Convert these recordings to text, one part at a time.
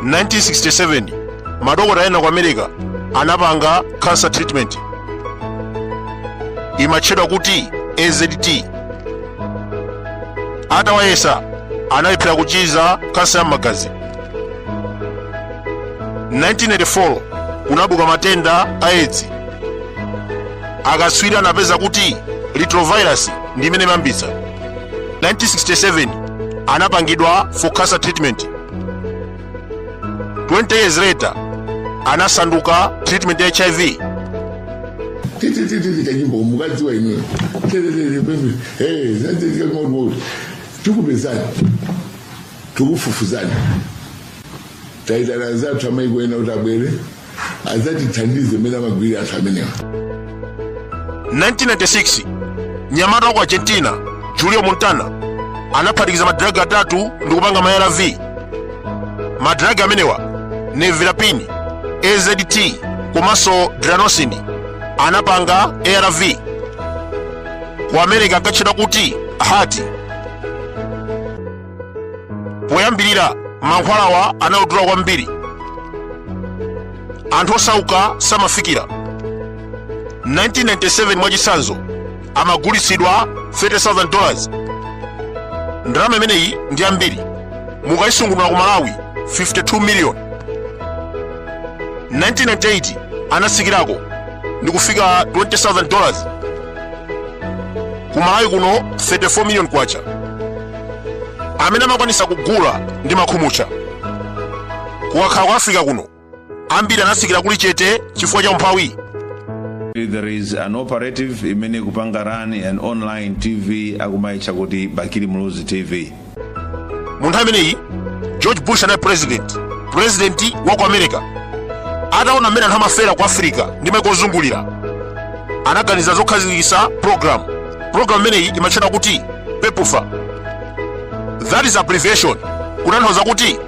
1967 madokotala ena ku America anapanga cancer treatment imatchedwa kuti AZT. Atawayesa analephera kuchiza kansa ya magazi. 1984 kunabuka matenda a AIDS. Akatswiri anapeza kuti retrovirus ndi imene imayambitsa. 1967 anapangidwa for cancer treatment. 20 years later anasanduka treatment ya HIV. Kanyimbo mukadzi wainwe tukupezana tukufufuzana taitana zathu amayikwena kuti abwere azatithandize mene amagwiri athu amenewa. 1996 nyamata wa ku Argentina Julio Montana anaphatikiza madraga atatu ndi kupanga ma ARV. Madraga amenewa nevirapine, AZT komanso dranosine. Anapanga ARV ku America akatchedwa kuti hati. Poyambirira mankhwalawa anaudula kwambiri, anthu osauka samafikira. 1997 mwachitsanzo amagulitsidwa $30,000. Ndalama imeneyi ndi ambiri, mukayisungunula ku Malawi 52 million. 1998 anatsikirako ndi kufika $20,000. Ku Malawi kuno 34 million kwacha. Amene amakwanisa kugula ndi makhumucha. Kukakhala ku Africa kuno ambiri anatsikira kuli chete chifukwa cha umphawi. There is an operative imene kupanga run an online TV akumaitcha kuti Bakili Muluzi TV. Munthu ameneyi George Bush anali president wa ku America. Ataona amene anthu amafera ku Africa ndi maiko ozungulira, anaganiza zokhazikitsa program imeneyi imatchedwa kuti PEPFAR. That is abbreviation kutanthauza kuti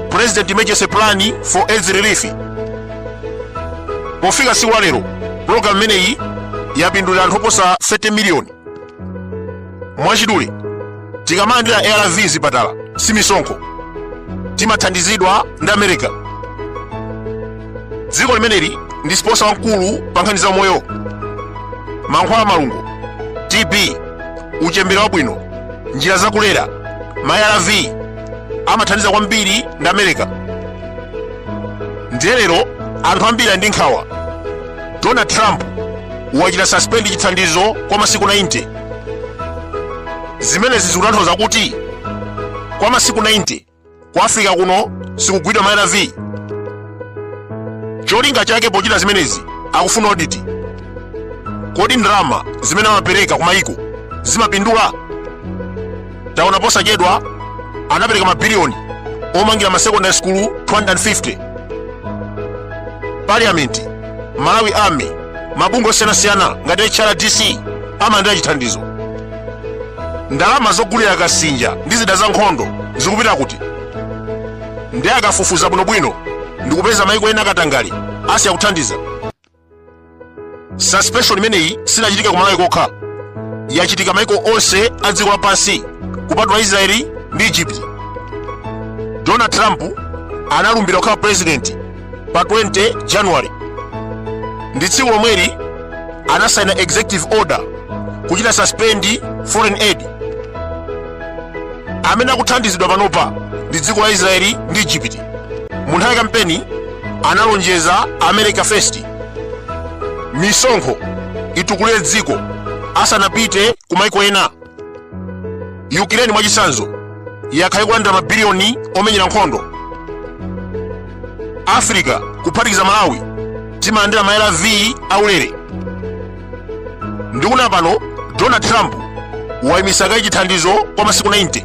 President Emergency Plan for AIDS Relief. Pofika siku la lero program imeneyi yapindulira anthu oposa 30 million. Mwachidule tikamayandira ARV zipatala simisonkho, timathandizidwa ndi America. Dziko limeneli ndi sponsor wamkulu pa nkhani za moyo, mankhwala malungo, TB, uchembere wabwino, njira zakulera, ma ARV amathandiza kwambiri ndi America. Ndiye lero anthu ambiri ndi nkhawa. Donald Trump wachita suspend chithandizo kwa masiku 90. Zimenezi zikutanthauza kuti kwa masiku 90 ku Africa kuno sikugwidwa ma ARV. Cholinga chake pochita zimenezi akufuna audit. Kodi ndalama zimene amapereka ku maiko zimapindula? Taona posachedwa anapereka mabiliyoni omangira ma secondary school 250. Parliament, Malawi Army, mabungwe osiyanasiyana ngati HRDC amalandira chithandizo. Ndalama zogulira kasinja ndi zida za nkhondo zikupita kuti? Ndi akafufuza bwinobwino ndikupeza maiko ena katangali asiya kuthandiza. Suspension imeneyi sinachitika ku Malawi kokha, yachitika maiko onse a dziko lapansi kupatula Israeli ndi Egypt. Donald Trump analumbira kukhala president pa 20 January. Ndi tsiku lomweli anasaina executive order kuchita suspend foreign aid. Amene akuthandizidwa panopa ndi dziko la Israeli ndi Egypt. Mu nthawi ya kampeni analonjeza America First, misonkho itukulire dziko asanapite ku maiko ena. Ukraine mwachitsanzo yakhale kulandira mabiliyoni omenyera nkhondo. Africa kuphatikiza Malawi timalandira ma ARV aulere. Ndikuna pano Donald Trump wayimisa chithandizo kwa masiku 90.